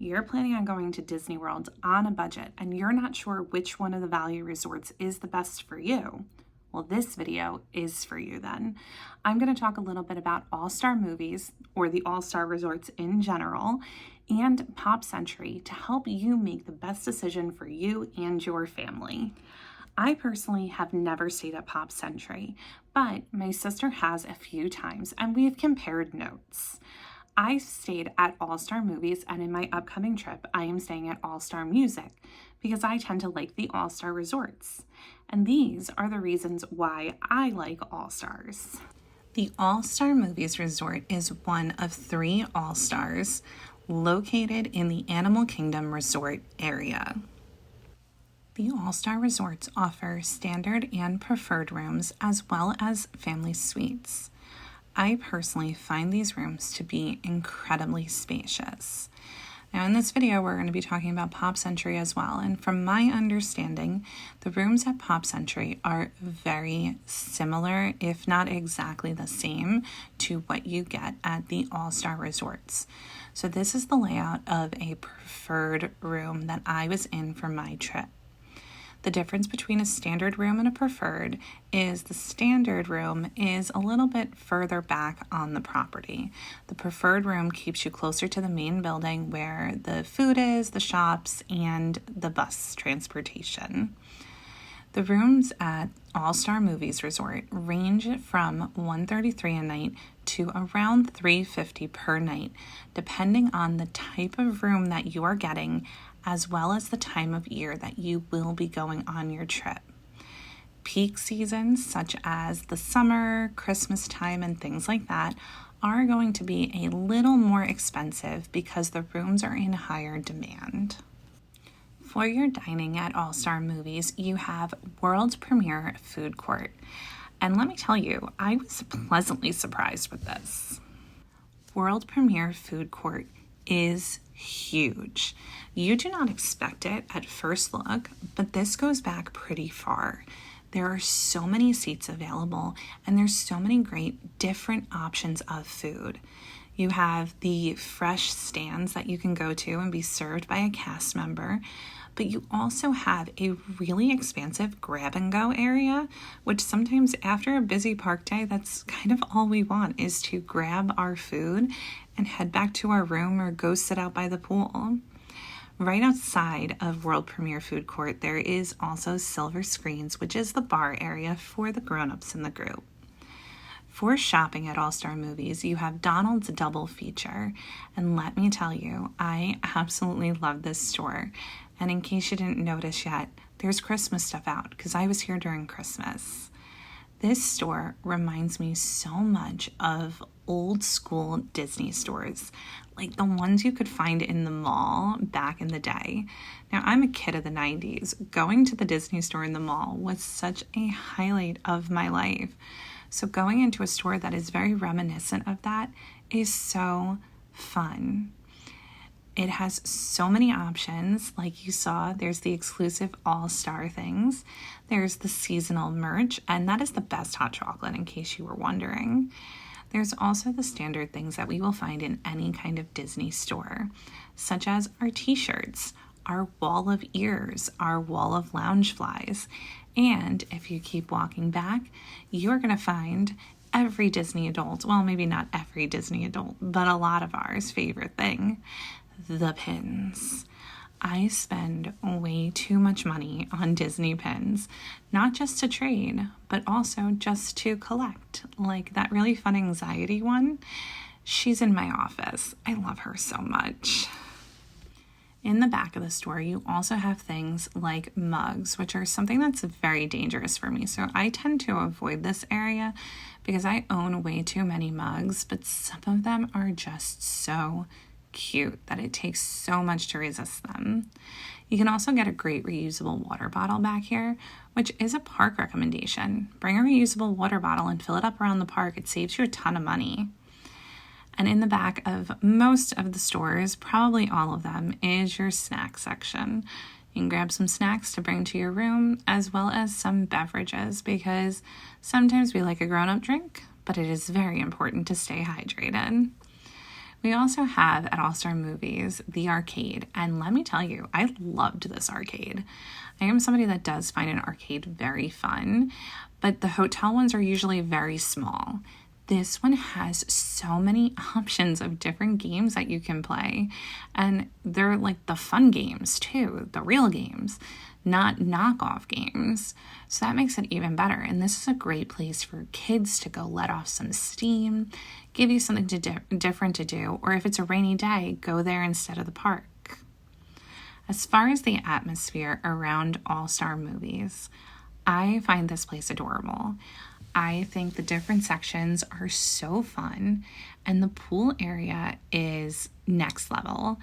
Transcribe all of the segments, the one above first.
You're planning on going to Disney World on a budget and you're not sure which one of the value resorts is the best for you. Well, this video is for you then. I'm going to talk a little bit about All-Star Movies, or the All-Star Resorts in general, and Pop Century to help you make the best decision for you and your family. I personally have never stayed at Pop Century, but my sister has a few times and we have compared notes. I stayed at All-Star Movies, and in my upcoming trip, I am staying at All-Star Music because I tend to like the All-Star Resorts. And these are the reasons why I like All-Stars. The All-Star Movies Resort is one of 3 All-Stars located in the Animal Kingdom Resort area. The All-Star Resorts offer standard and preferred rooms as well as family suites. I personally find these rooms to be incredibly spacious. Now in this video, we're going to be talking about Pop Century as well. And from my understanding, the rooms at Pop Century are very similar, if not exactly the same, to what you get at the All-Star Resorts. So this is the layout of a preferred room that I was in for my trip. The difference between a standard room and a preferred is the standard room is a little bit further back on the property. The preferred room keeps you closer to the main building where the food is, the shops, and the bus transportation. The rooms at All-Star Movies Resort range from $133 a night to around $350 per night, depending on the type of room that you are getting, as well as the time of year that you will be going on your trip. Peak seasons, such as the summer, Christmas time, and things like that, are going to be a little more expensive because the rooms are in higher demand. For your dining at All-Star Movies, you have World Premiere Food Court. And let me tell you, I was pleasantly surprised with this. World Premiere Food Court is huge. You do not expect it at first look, but this goes back pretty far. There are so many seats available, and there's so many great different options of food. You have the fresh stands that you can go to and be served by a cast member, but you also have a really expansive grab-and-go area, which sometimes after a busy park day, that's kind of all we want, is to grab our food and head back to our room or go sit out by the pool. Right outside of World Premiere Food Court, there is also Silver Screens, which is the bar area for the grown-ups in the group. For shopping at All-Star Movies, you have Donald's Double Feature, and let me tell you, I absolutely love this store. And in case you didn't notice yet, there's Christmas stuff out because I was here during Christmas. This store reminds me so much of old school Disney stores, like the ones you could find in the mall back in the day. Now, I'm a kid of the 90s. Going to the Disney store in the mall was such a highlight of my life. So going into a store that is very reminiscent of that is so fun. It has so many options. Like you saw, there's the exclusive all-star things. There's the seasonal merch, and that is the best hot chocolate in case you were wondering. There's also the standard things that we will find in any kind of Disney store, such as our t-shirts, our wall of ears, our wall of Loungeflies. And if you keep walking back, you're going to find every Disney adult, well, maybe not every Disney adult, but a lot of ours favorite thing, the pins. I spend way too much money on Disney pins, not just to trade, but also just to collect. Like that really fun anxiety one. She's in my office. I love her so much. In the back of the store, you also have things like mugs, which are something that's very dangerous for me. So I tend to avoid this area because I own way too many mugs, but some of them are just so cute that it takes so much to resist them. You can also get a great reusable water bottle back here, which is a park recommendation. Bring a reusable water bottle and fill it up around the park. It saves you a ton of money. And in the back of most of the stores, probably all of them, is your snack section. You can grab some snacks to bring to your room, as well as some beverages, because sometimes we like a grown-up drink, but it is very important to stay hydrated. We also have at All Star Movies the arcade, and let me tell you, I loved this arcade. I am somebody that does find an arcade very fun, but the hotel ones are usually very small. This one has so many options of different games that you can play, and they're like the fun games too, the real games, not knockoff games. So that makes it even better. And this is a great place for kids to go let off some steam, give you something different to do, or if it's a rainy day, go there instead of the park. As far as the atmosphere around All Star Movies, I find this place adorable. I think the different sections are so fun, and the pool area is next level.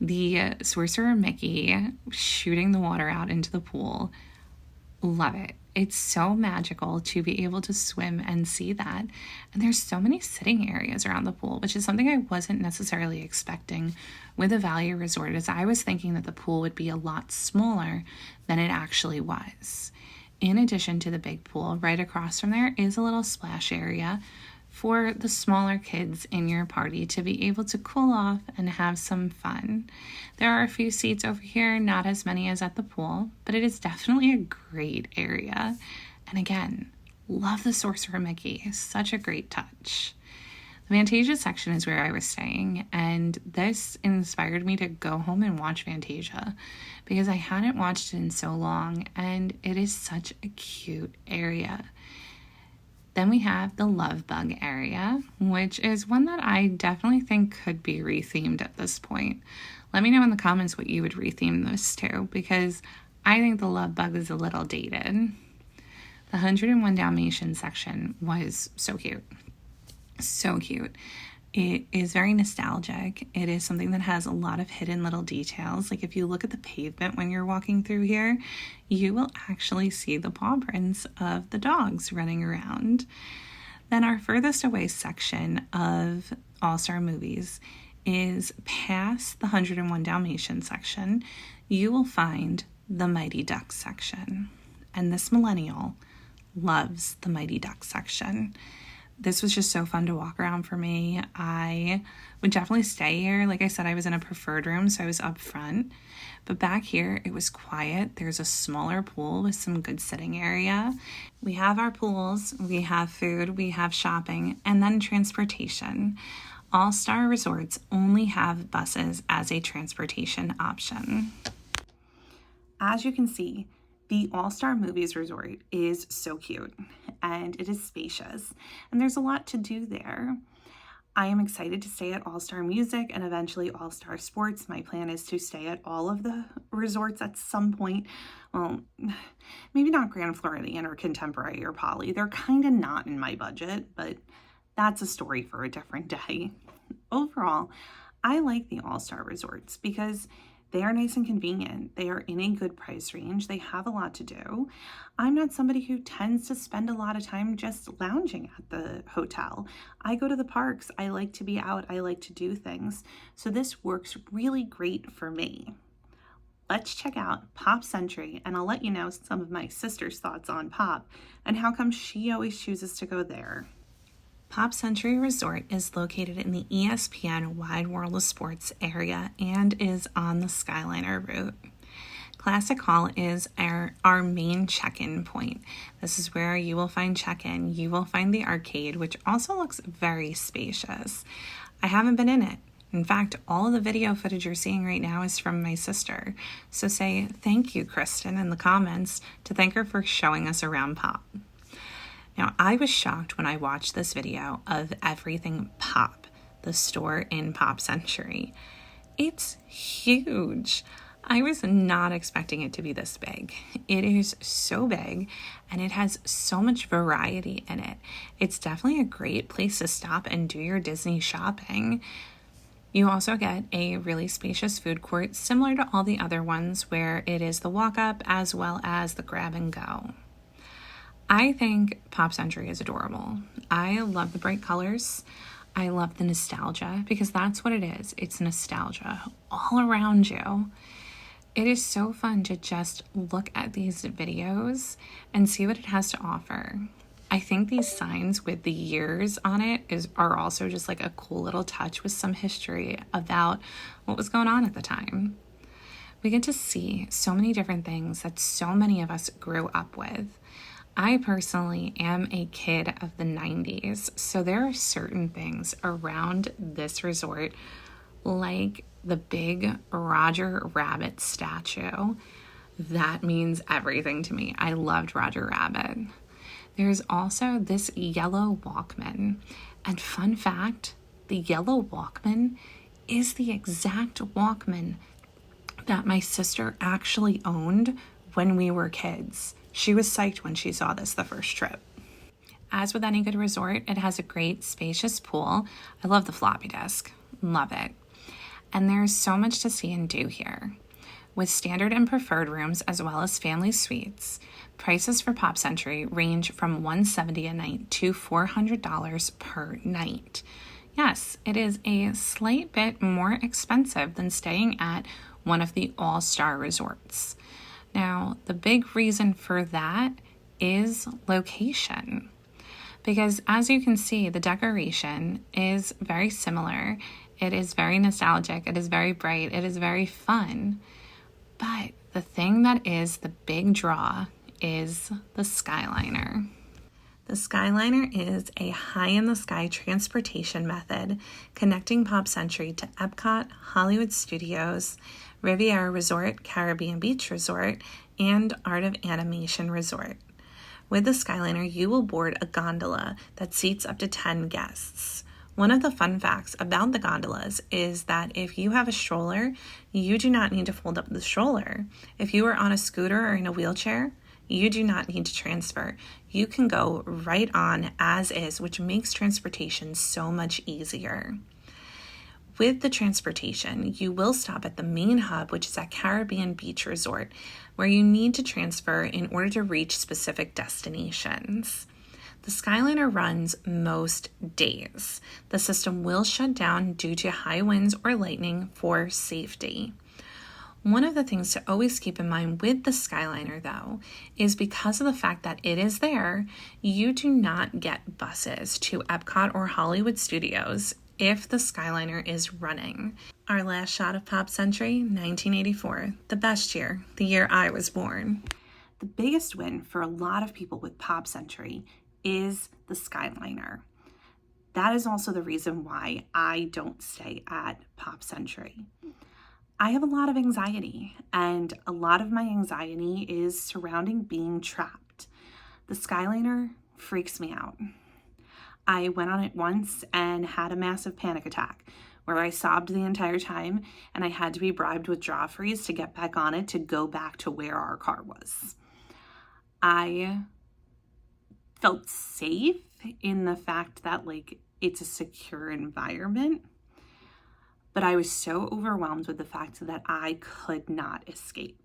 The Sorcerer Mickey shooting the water out into the pool, love it. It's so magical to be able to swim and see that. And there's so many sitting areas around the pool, which is something I wasn't necessarily expecting with a value resort, as I was thinking that the pool would be a lot smaller than it actually was. In addition to the big pool, right across from there is a little splash area for the smaller kids in your party to be able to cool off and have some fun. There are a few seats over here, not as many as at the pool, but it is definitely a great area. And again, love the Sorcerer Mickey, such a great touch. The Fantasia section is where I was staying, and this inspired me to go home and watch Fantasia because I hadn't watched it in so long, and it is such a cute area. Then we have the Love Bug area, which is one that I definitely think could be rethemed at this point. Let me know in the comments what you would retheme this to, because I think the Love Bug is a little dated. The 101 Dalmatians section was so cute. So cute. It is very nostalgic. It is something that has a lot of hidden little details. Like if you look at the pavement when you're walking through here, you will actually see the paw prints of the dogs running around. Then our furthest away section of All Star Movies is past the 101 Dalmatians section. You will find the Mighty Ducks section. And this millennial loves the Mighty Ducks section. This was just so fun to walk around for me. I would definitely stay here. Like I said, I was in a preferred room, so I was up front. But back here, it was quiet. There's a smaller pool with some good sitting area. We have our pools, we have food, we have shopping, and then transportation. All Star Resorts only have buses as a transportation option. As you can see, the All Star Movies Resort is so cute, and it is spacious, and there's a lot to do there. I am excited to stay at All Star Music and eventually All Star Sports. My plan is to stay at all of the resorts at some point. Well, maybe not Grand Floridian or Contemporary or Poly. They're kind of not in my budget, but that's a story for a different day. Overall, I like the All Star Resorts because they are nice and convenient. They are in a good price range. They have a lot to do. I'm not somebody who tends to spend a lot of time just lounging at the hotel. I go to the parks. I like to be out. I like to do things. So this works really great for me. Let's check out Pop Century, and I'll let you know some of my sister's thoughts on Pop and how come she always chooses to go there. Pop Century Resort is located in the ESPN Wide World of Sports area and is on the Skyliner route. Classic Hall is our main check-in point. This is where you will find check-in. You will find the arcade, which also looks very spacious. I haven't been in it. In fact, all of the video footage you're seeing right now is from my sister. So say thank you, Kristen, in the comments to thank her for showing us around Pop. Now, I was shocked when I watched this video of everything Pop, the store in Pop Century. It's huge. I was not expecting it to be this big. It is so big, and it has so much variety in it. It's definitely a great place to stop and do your Disney shopping. You also get a really spacious food court, similar to all the other ones, where it is the walk-up as well as the grab-and-go. I think Pop Century is adorable. I love the bright colors. I love the nostalgia because that's what it is. It's nostalgia all around you. It is so fun to just look at these videos and see what it has to offer. I think these signs with the years on it are also just like a cool little touch with some history about what was going on at the time. We get to see so many different things that so many of us grew up with. I personally am a kid of the 90s, so there are certain things around this resort, like the big Roger Rabbit statue, that means everything to me. I loved Roger Rabbit. There's also this yellow Walkman, and fun fact, the yellow Walkman is the exact Walkman that my sister actually owned when we were kids. She was psyched when she saw this the first trip. As with any good resort, it has a great spacious pool. I love the floppy disk. Love it. And there's so much to see and do here. With standard and preferred rooms as well as family suites, prices for Pop Century range from $170 a night to $400 per night. Yes, it is a slight bit more expensive than staying at one of the all-star resorts. Now, the big reason for that is location. Because as you can see, the decoration is very similar. It is very nostalgic. It is very bright. It is very fun. But the thing that is the big draw is the Skyliner. The Skyliner is a high-in-the-sky transportation method connecting Pop Century to Epcot, Hollywood Studios, Riviera Resort, Caribbean Beach Resort, and Art of Animation Resort. With the Skyliner, you will board a gondola that seats up to 10 guests. One of the fun facts about the gondolas is that if you have a stroller, you do not need to fold up the stroller. If you are on a scooter or in a wheelchair, you do not need to transfer. You can go right on as is, which makes transportation so much easier. With the transportation, you will stop at the main hub, which is at Caribbean Beach Resort, where you need to transfer in order to reach specific destinations. The Skyliner runs most days. The system will shut down due to high winds or lightning for safety. One of the things to always keep in mind with the Skyliner, though, is because of the fact that it is there, you do not get buses to Epcot or Hollywood Studios if the Skyliner is running. Our last shot of Pop Century, 1984, the best year, the year I was born. The biggest win for a lot of people with Pop Century is the Skyliner. That is also the reason why I don't stay at Pop Century. I have a lot of anxiety, and a lot of my anxiety is surrounding being trapped. The Skyliner freaks me out. I went on it once and had a massive panic attack where I sobbed the entire time, and I had to be bribed with jaw freeze to get back on it to go back to where our car was. I felt safe in the fact that it's a secure environment, but I was so overwhelmed with the fact that I could not escape.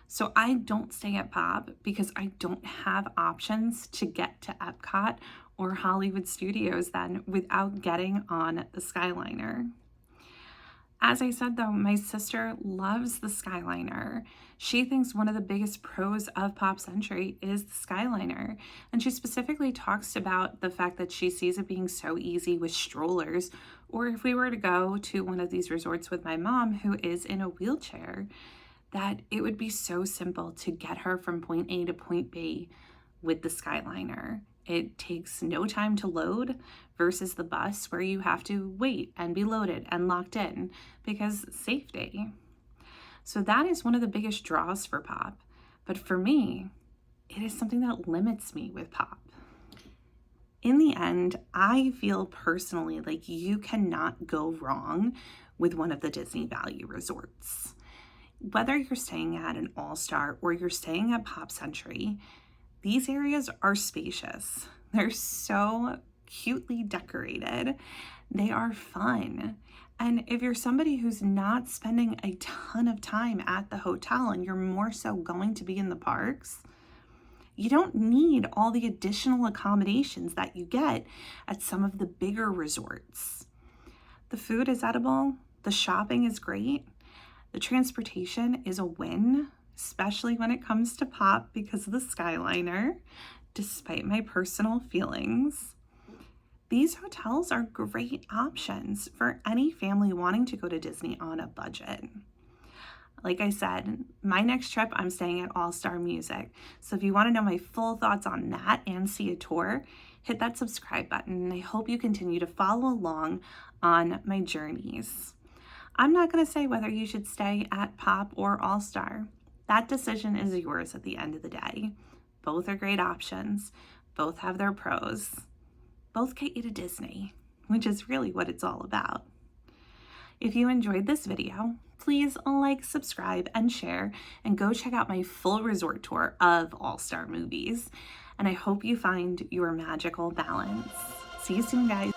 So I don't stay at Pop because I don't have options to get to Epcot or Hollywood Studios then without getting on the Skyliner. As I said though, my sister loves the Skyliner. She thinks one of the biggest pros of Pop Century is the Skyliner. And she specifically talks about the fact that she sees it being so easy with strollers, or if we were to go to one of these resorts with my mom who is in a wheelchair, that it would be so simple to get her from point A to point B with the Skyliner. It takes no time to load versus the bus where you have to wait and be loaded and locked in because safety. So that is one of the biggest draws for Pop. But for me, it is something that limits me with Pop. In the end, I feel personally like you cannot go wrong with one of the Disney Value Resorts. Whether you're staying at an All-Star or you're staying at Pop Century, these areas are spacious. They're so cutely decorated. They are fun. And if you're somebody who's not spending a ton of time at the hotel and you're more so going to be in the parks, you don't need all the additional accommodations that you get at some of the bigger resorts. The food is edible. The shopping is great. The transportation is a win, especially when it comes to Pop because of the Skyliner. despite my personal feelings. These hotels are great options for any family wanting to go to Disney on a budget. Like I said, my next trip, I'm staying at All Star Music. So if you want to know my full thoughts on that and see a tour, hit that subscribe button. And I hope you continue to follow along on my journeys. I'm not going to say whether you should stay at Pop or All Star. That decision is yours at the end of the day. Both are great options. Both have their pros. Both get you to Disney, which is really what it's all about. If you enjoyed this video, please like, subscribe, and share, and go check out my full resort tour of All-Star Movies. And I hope you find your magical balance. See you soon, guys.